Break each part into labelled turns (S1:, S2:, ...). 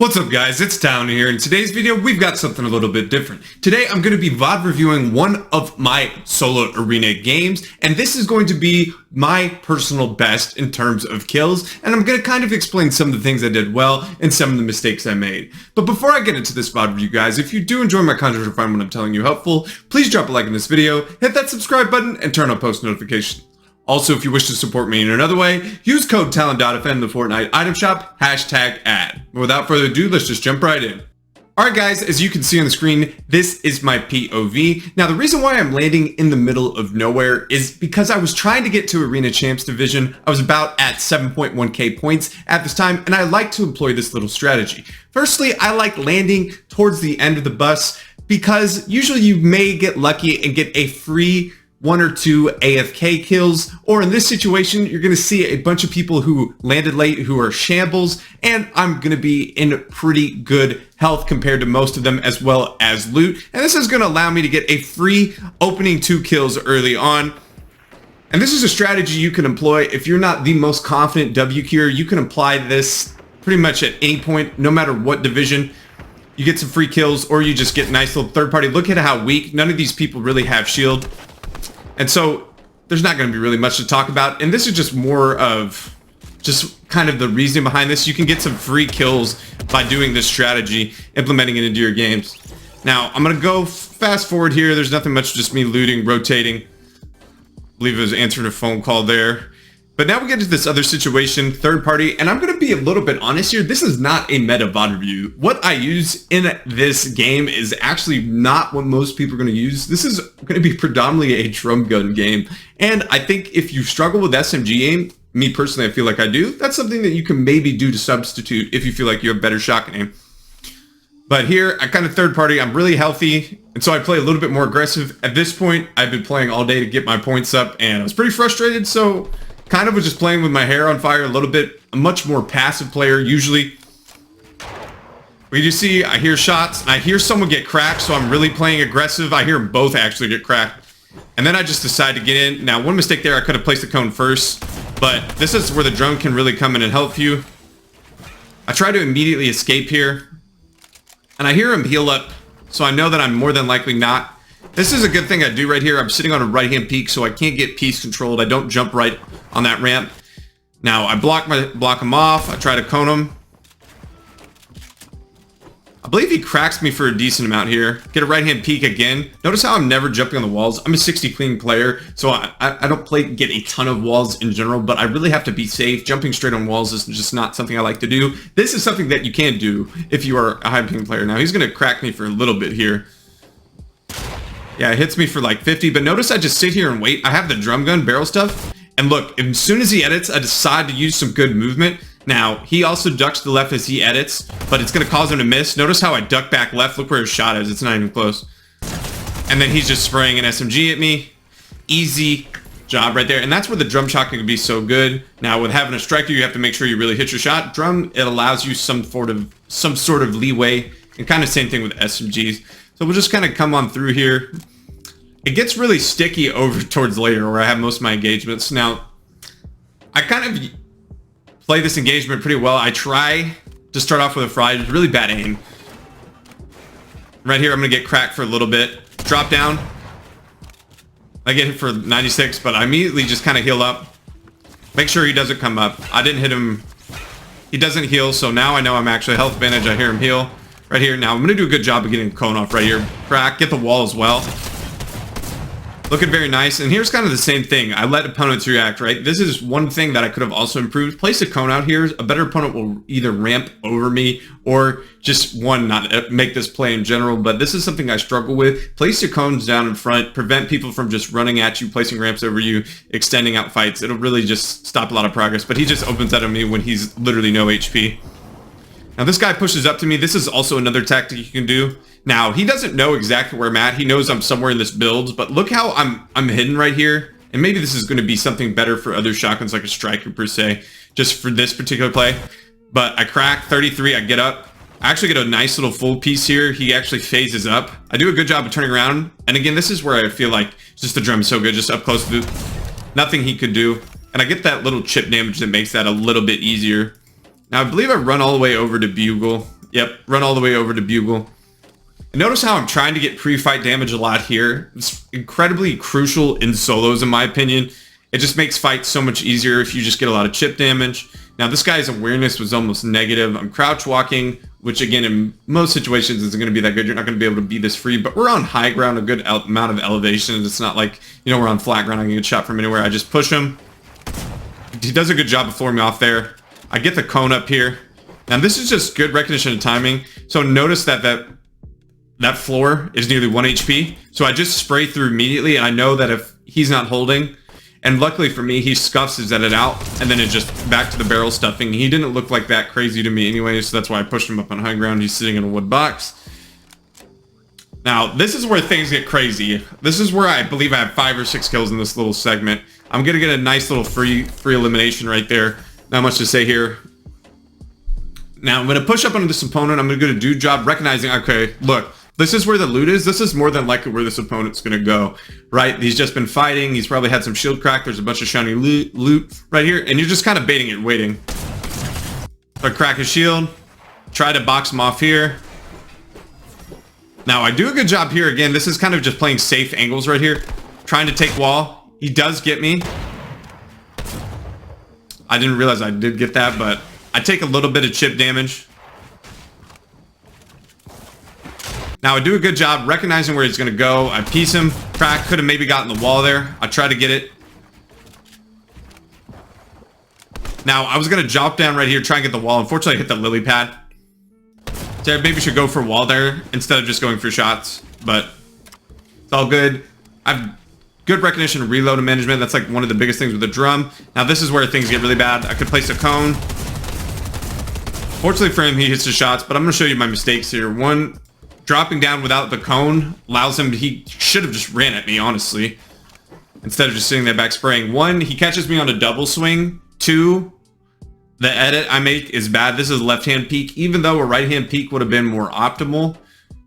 S1: What's up guys, it's Town here. In today's video, we've got something a little bit different. Today, I'm going to be VOD reviewing one of my solo arena games, and this is going to be my personal best in terms of kills, and I'm going to kind of explain some of the things I did well and some of the mistakes I made. But before I get into this VOD review guys, if you do enjoy my content or find what I'm telling you helpful, please drop a like in this video, hit that subscribe button, and turn on post notifications. Also, if you wish to support me in another way, use code TALON.FN in the Fortnite item shop, #ad. Without further ado, let's just jump right in. Alright guys, as you can see on the screen, this is my POV. Now the reason why I'm landing in the middle of nowhere is because I was trying to get to Arena Champs Division. I was about at 7.1k points at this time, and I like to employ this little strategy. Firstly, I like landing towards the end of the bus because usually you may get lucky and get a free 1 or 2 AFK kills, or in this situation, you're going to see a bunch of people who landed late who are shambles, and I'm going to be in pretty good health compared to most of them, as well as loot, and this is going to allow me to get a free opening 2 kills early on. And this is a strategy you can employ if you're not the most confident W queuer. You can apply this pretty much at any point, no matter what division. You get some free kills, or you just get nice little third party. Look at how weak. None of these people really have shield. And so there's not going to be really much to talk about, and this is just more of just kind of the reason behind this. You can get some free kills by doing this strategy, implementing it into your games. Now I'm going to go fast forward here. There's nothing much, just me looting, rotating. I believe it was answering a phone call there. But now we get to this other situation, third party, and I'm going to be a little bit honest here. This is not a meta VOD review. What I use in this game is actually not what most people are going to use. This is going to be predominantly a drum gun game. And I think if you struggle with SMG aim, me personally, I feel like I do, that's something that you can maybe do to substitute if you feel like you have better shotgun aim. But here, I kind of third party, I'm really healthy, and so I play a little bit more aggressive. At this point, I've been playing all day to get my points up, and I was pretty frustrated, so kind of was just playing with my hair on fire a little bit. A much more passive player usually. But you see, I hear shots, and I hear someone get cracked, so I'm really playing aggressive. I hear them both actually get cracked. And then I just decide to get in. Now, one mistake there, I could have placed the cone first, but this is where the drone can really come in and help you. I try to immediately escape here, and I hear him heal up, so I know that I'm more than likely not. This is a good thing I do right here. I'm sitting on a right-hand peak, so I can't get piece controlled. I don't jump right on that ramp. Now, I block him off. I try to cone him. I believe he cracks me for a decent amount here. Get a right-hand peek again. Notice how I'm never jumping on the walls. I'm a 60 clean player, so I don't get a ton of walls in general, but I really have to be safe. Jumping straight on walls is just not something I like to do. This is something that you can do if you are a high ping player. Now, he's going to crack me for a little bit here. Yeah, it hits me for like 50, but notice I just sit here and wait. I have the drum gun barrel stuff, and look, as soon as he edits, I decide to use some good movement. Now, he also ducks to the left as he edits, but it's going to cause him to miss. Notice how I duck back left. Look where his shot is. It's not even close. And then he's just spraying an SMG at me. Easy job right there. And that's where the drum shotgun can be so good. Now, with having a striker, you have to make sure you really hit your shot. Drum, it allows you some sort of leeway, and kind of same thing with SMGs. So we'll just kind of come on through here. It gets really sticky over towards later where I have most of my engagements. Now, I kind of play this engagement pretty well. I try to start off with a fry. It's really bad aim. Right here, I'm going to get cracked for a little bit. Drop down. I get hit for 96, but I immediately just kind of heal up. Make sure he doesn't come up. I didn't hit him. He doesn't heal, so now I know I'm actually health advantage. I hear him heal. Right here. Now, I'm going to do a good job of getting the cone off right here. Crack. Get the wall as well. Looking very nice. And here's kind of the same thing. I let opponents react, right? This is one thing that I could have also improved. Place a cone out here. A better opponent will either ramp over me or just, one, not make this play in general. But this is something I struggle with. Place your cones down in front. Prevent people from just running at you, placing ramps over you, extending out fights. It'll really just stop a lot of progress. But he just opens that on me when he's literally no HP. Now this guy pushes up to me. This is also another tactic you can do. Now he doesn't know exactly where I'm at. He knows I'm somewhere in this build, but look how I'm hidden right here. And maybe this is going to be something better for other shotguns like a striker per se, just for this particular play. But I crack 33. I get up. I actually get a nice little full piece here. He actually phases up. I do a good job of turning around. And again, this is where I feel like just the drum is so good, just up close to nothing he could do. And I get that little chip damage that makes that a little bit easier. Now, I believe I run all the way over to Bugle. Yep, run all the way over to Bugle. And notice how I'm trying to get pre-fight damage a lot here. It's incredibly crucial in solos, in my opinion. It just makes fights so much easier if you just get a lot of chip damage. Now, this guy's awareness was almost negative. I'm crouch walking, which again, in most situations isn't going to be that good. You're not going to be able to be this free, but we're on high ground, a good amount of elevation. It's not like, you know, we're on flat ground. I can get shot from anywhere. I just push him. He does a good job of throwing me off there. I get the cone up here. Now, this is just good recognition of timing. So notice that that floor is nearly 1 HP. So I just spray through immediately, and I know that if he's not holding, and luckily for me, he scuffs his edit out, and then it just back to the barrel stuffing. He didn't look like that crazy to me anyway, so that's why I pushed him up on high ground. He's sitting in a wood box. Now, this is where things get crazy. This is where I believe I have 5 or 6 kills in this little segment. I'm gonna get a nice little free elimination right there. Not much to say here. Now, I'm gonna push up on this opponent. I'm gonna do a dude job recognizing, okay, look, this is where the loot is. This is more than likely where this opponent's going to go, right? He's just been fighting. He's probably had some shield crack. There's a bunch of shiny loot right here, and you're just kind of baiting it, waiting. So I crack his shield, try to box him off here. Now, I do a good job here. Again, this is kind of just playing safe angles right here, trying to take wall. He does get me. I didn't realize I did get that, but I take a little bit of chip damage. Now, I do a good job recognizing where he's going to go. I piece him. Crack. Could have maybe gotten the wall there. I try to get it. Now, I was going to drop down right here, try and get the wall. Unfortunately, I hit the lily pad. So I maybe should go for a wall there instead of just going for shots. But it's all good. I have good recognition of reload and management. That's like one of the biggest things with the drum. Now, this is where things get really bad. I could place a cone. Fortunately for him, he hits the shots. But I'm going to show you my mistakes here. One, dropping down without the cone allows him to, he should have just ran at me, honestly, instead of just sitting there back spraying. One, he catches me on a double swing. Two, the edit I make is bad. This is a left-hand peek, even though a right-hand peek would have been more optimal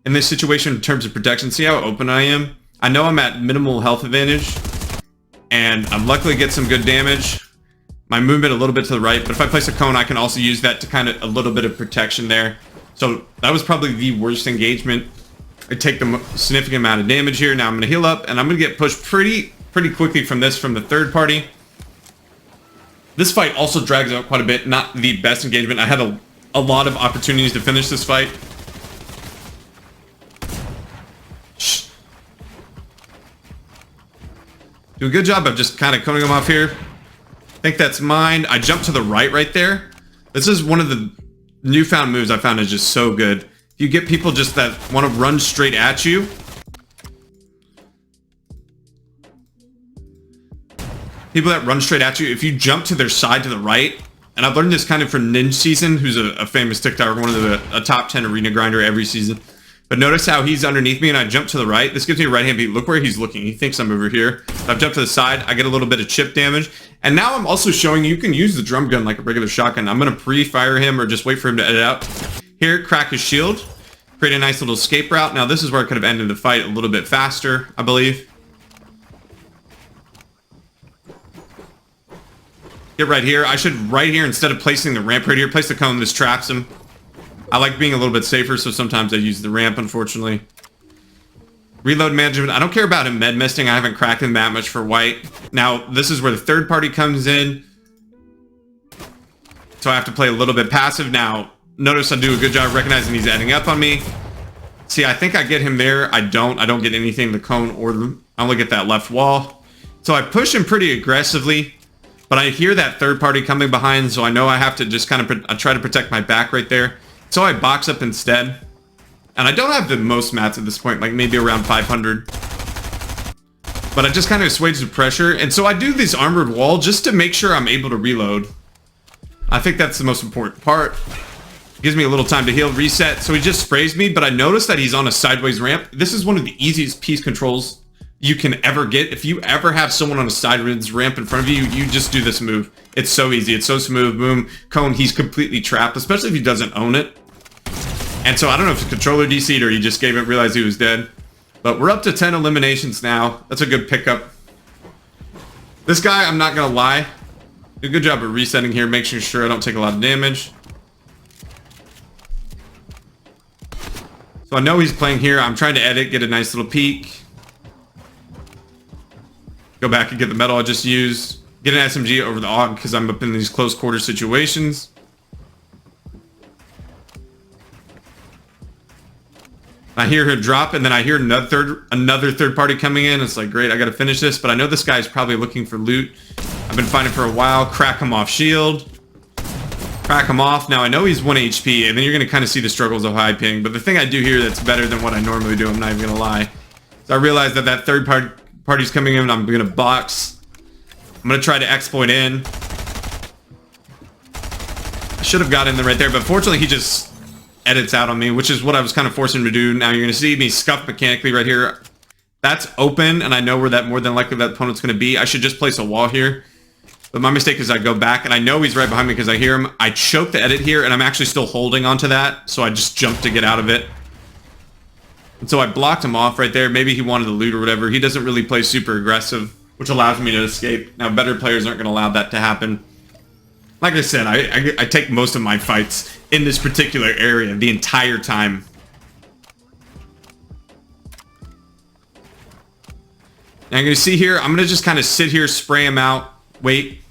S1: in this situation in terms of protection. See how open I am? I know I'm at minimal health advantage, and I'm luckily get some good damage. My movement a little bit to the right, but if I place a cone, I can also use that to kind of a little bit of protection there. So that was probably the worst engagement. I take the significant amount of damage here. Now I'm going to heal up, and I'm going to get pushed pretty quickly from this, from the third party. This fight also drags out quite a bit. Not the best engagement. I had a lot of opportunities to finish this fight. Shh. Do a good job of just kind of cutting him off here. I think that's mine. I jump to the right there. This is one of the newfound moves I found is just so good. You get people just that want to run straight at you. People that run straight at you, if you jump to their side to the right, and I've learned this kind of from Ninja Season, who's a famous TikToker, one of a top 10 arena grinder every season. But notice how he's underneath me and I jump to the right. This gives me a right hand beat. Look where he's looking. He thinks I'm over here. I've jumped to the side. I get a little bit of chip damage. And now I'm also showing you can use the drum gun like a regular shotgun. I'm going to pre-fire him or just wait for him to edit out. Here, crack his shield. Create a nice little escape route. Now this is where I could have ended the fight a little bit faster, I believe. Get right here. I should right here, instead of placing the ramp right here, place the cone. This traps him. I like being a little bit safer, so sometimes I use the ramp, unfortunately. Reload management. I don't care about him med misting. I haven't cracked him that much for white. Now, this is where the third party comes in. So I have to play a little bit passive. Now, notice I do a good job recognizing he's adding up on me. See, I think I get him there. I don't get anything, the cone or the... I only get that left wall. So I push him pretty aggressively. But I hear that third party coming behind, so I know I have to just kind of... I try to protect my back right there. So I box up instead. And I don't have the most mats at this point, like maybe around 500. But I just kind of assuage the pressure. And so I do this armored wall just to make sure I'm able to reload. I think that's the most important part. Gives me a little time to heal, reset. So he just sprays me, but I notice that he's on a sideways ramp. This is one of the easiest piece controls you can ever get. If you ever have someone on a sideways ramp in front of you, you just do this move. It's so easy. It's so smooth. Boom. Cone, he's completely trapped, especially if he doesn't own it. And so I don't know if the controller DC'd or he just gave it, realized he was dead. But we're up to 10 eliminations now. That's a good pickup. This guy, I'm not going to lie, do a good job of resetting here, making sure I don't take a lot of damage. So I know he's playing here. I'm trying to edit, get a nice little peek. Go back and get the metal I just used. Get an SMG over the AUG because I'm up in these close quarter situations. I hear her drop, and then I hear another third party coming in. It's like, great, I gotta finish this, but I know this guy's probably looking for loot. I've been fighting for a while. Crack him off shield. Crack him off. Now I know he's 1 HP, and then you're gonna kind of see the struggles of high ping, but the thing I do here that's better than what I normally do, I'm not even gonna lie, is I realize that third party's coming in, and I'm gonna box. I'm gonna try to exploit in. I should have got in there right there, but fortunately he just edits out on me, which is what I was kind of forcing him to do. Now you're going to see me scuff mechanically right here. That's open, and I know where that more than likely that opponent's going to be. I should just place a wall here. But my mistake is I go back, and I know he's right behind me because I hear him. I choke the edit here, and I'm actually still holding onto that, so I just jump to get out of it. And so I blocked him off right there. Maybe he wanted the loot or whatever. He doesn't really play super aggressive, which allows me to escape. Now, better players aren't going to allow that to happen. Like I said, I take most of my fights in this particular area the entire time. Now, I'm going to see here, I'm going to just kind of sit here, spray him out, wait.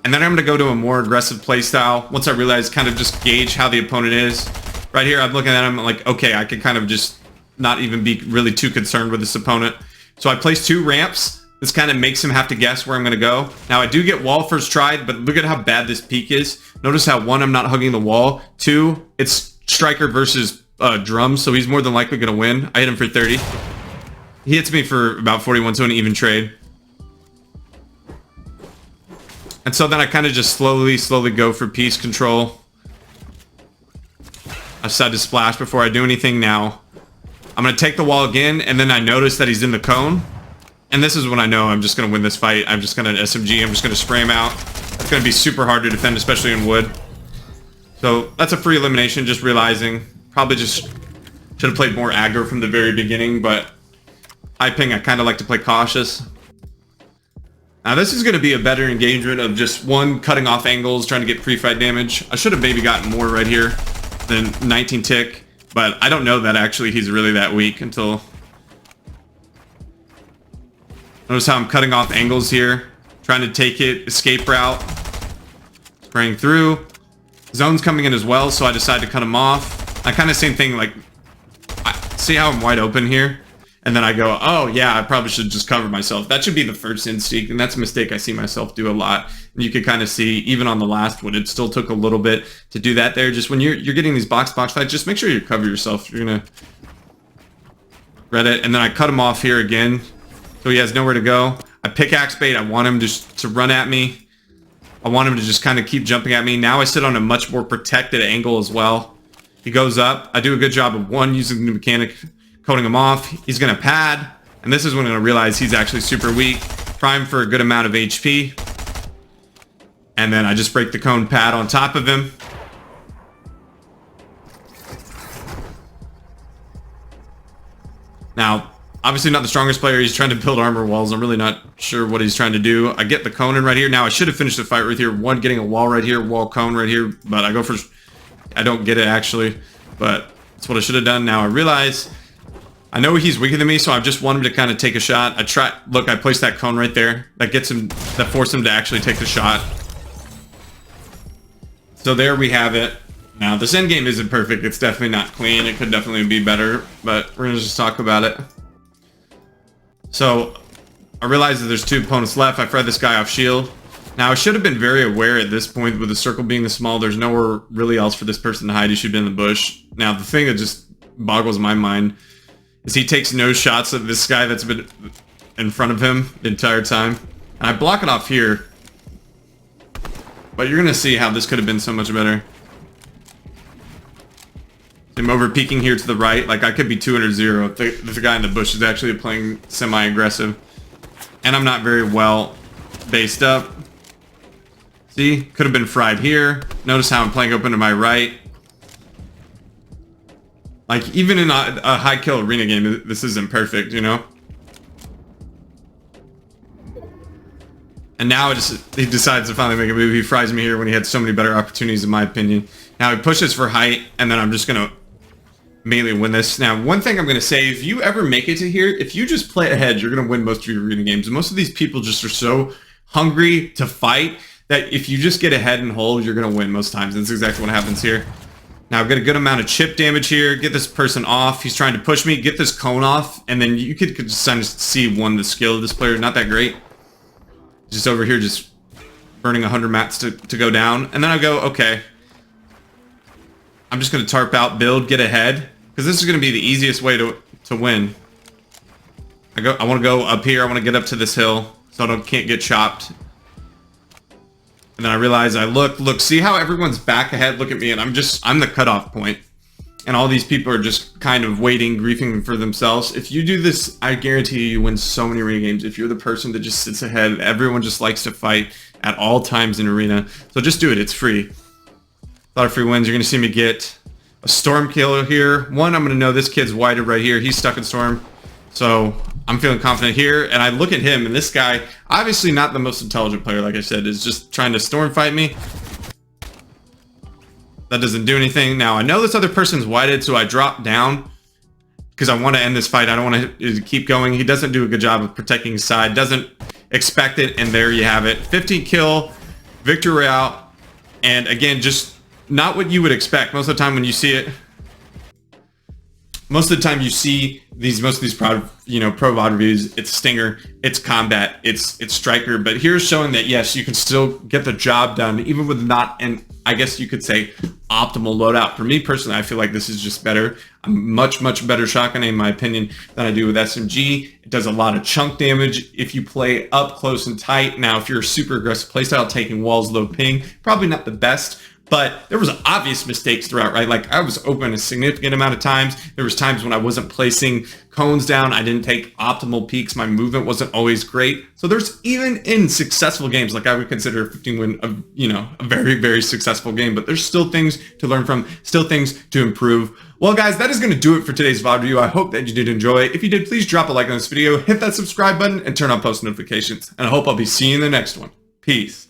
S1: And then I'm going to go to a more aggressive playstyle. Once I realize, kind of just gauge how the opponent is. Right here, I'm looking at him like, okay, I can kind of just not even be really too concerned with this opponent. So I place 2 ramps. This kind of makes him have to guess where I'm going to go. Now, I do get wall first try, but look at how bad this peak is. Notice how, 1, I'm not hugging the wall. 2, it's striker versus drum, so he's more than likely going to win. I hit him for 30. He hits me for about 41, so an even trade. And so then I kind of just slowly go for piece control. I decide to splash before I do anything. Now, I'm going to take the wall again, and then I notice that he's in the cone. And this is when I know I'm just going to win this fight. I'm just going to SMG. I'm just going to spray him out. It's going to be super hard to defend, especially in wood. So that's a free elimination, just realizing. Probably just should have played more aggro from the very beginning, but high ping, I kind of like to play cautious. Now this is going to be a better engagement of just 1, cutting off angles, trying to get pre-fight damage. I should have maybe gotten more right here than 19 tick, but I don't know that actually he's really that weak until... Notice how I'm cutting off angles here, trying to take it, escape route, spraying through. Zone's coming in as well, so I decide to cut him off. I kind of same thing, like, see how I'm wide open here? And then I go, oh yeah, I probably should just cover myself. That should be the first instinct, and that's a mistake I see myself do a lot. And you can kind of see, even on the last one, it still took a little bit to do that there. Just when you're getting these box fights, just make sure you cover yourself. You're gonna read it, and then I cut him off here again. So he has nowhere to go. I pickaxe bait. I want him to run at me. I want him to just kind of keep jumping at me. Now I sit on a much more protected angle as well. He goes up. I do a good job of, 1, using the mechanic, coating him off. He's going to pad. And this is when I'm going to realize he's actually super weak. Prime for a good amount of HP. And then I just break the cone pad on top of him. Now, obviously not the strongest player. He's trying to build armor walls. I'm really not sure what he's trying to do. I get the cone in right here. Now I should have finished the fight right here. 1, getting a wall right here, wall cone right here. But I go for... I don't get it actually. But that's what I should have done. Now I realize... I know he's weaker than me, so I just want him to kind of take a shot. Look, I placed that cone right there. That gets him... That forced him to actually take the shot. So there we have it. Now this end game isn't perfect. It's definitely not clean. It could definitely be better. But we're going to just talk about it. So, I realize that there's 2 opponents left. I fred this guy off shield. Now, I should have been very aware at this point, with the circle being this small, there's nowhere really else for this person to hide. He should be in the bush. Now, the thing that just boggles my mind is he takes no shots at this guy that's been in front of him the entire time. And I block it off here. But you're going to see how this could have been so much better. I'm over peeking here to the right. Like, I could be 200-0 if the guy in the bush is actually playing semi-aggressive. And I'm not very well based up. See? Could have been fried here. Notice how I'm playing open to my right. Like, even in a high kill arena game, this isn't perfect, you know? And now he decides to finally make a move. He fries me here when he had so many better opportunities, in my opinion. Now he pushes for height, and then I'm just going to mainly win this. Now, one thing I'm going to say, if you ever make it to here, if you just play ahead, you're going to win most of your arena games. And most of these people just are so hungry to fight that if you just get ahead and hold, you're going to win most times. And that's exactly what happens here. Now, I've got a good amount of chip damage here. Get this person off. He's trying to push me. Get this cone off. And then you could just kind of see, the skill of this player. Not that great. Just over here, just burning 100 mats to go down. And then I go, okay. I'm just going to tarp out, build, get ahead. Because this is going to be the easiest way to win. I want to go up here. I want to get up to this hill so I can't get chopped. And then I realize look, see how everyone's back ahead? Look at me, and I'm the cutoff point. And all these people are just kind of waiting, griefing for themselves. If you do this, I guarantee you win so many arena games. If you're the person that just sits ahead, everyone just likes to fight at all times in arena. So just do it, it's free. A lot of free wins. You're going to see me get a storm kill here. One, I'm going to know this kid's whited right here. He's stuck in storm. So I'm feeling confident here. And I look at him, and this guy, obviously not the most intelligent player, like I said, is just trying to storm fight me. That doesn't do anything. Now, I know this other person's whited, so I drop down because I want to end this fight. I don't want to keep going. He doesn't do a good job of protecting his side. Doesn't expect it, and there you have it. 15 kill, victory royale. And again, just not what you would expect. Most of the time when you see it, most of the time you see most of these pro VOD reviews, it's Stinger, it's Combat, it's Striker, but here's showing that yes, you can still get the job done even with not an, I guess you could say, optimal loadout. For me personally, I feel like this is just better. I'm much better shotgun in my opinion than I do with SMG. It does a lot of chunk damage if you play up close and tight. Now, if you're a super aggressive playstyle, taking walls, low ping, probably not the best. But there was obvious mistakes throughout, right? Like I was open a significant amount of times. There was times when I wasn't placing cones down. I didn't take optimal peaks. My movement wasn't always great. So there's even in successful games, like I would consider a 15 win, a very successful game, but there's still things to learn from, still things to improve. Well, guys, that is going to do it for today's VOD review. I hope that you did enjoy. If you did, please drop a like on this video, hit that subscribe button, and turn on post notifications. And I hope I'll be seeing you in the next one. Peace.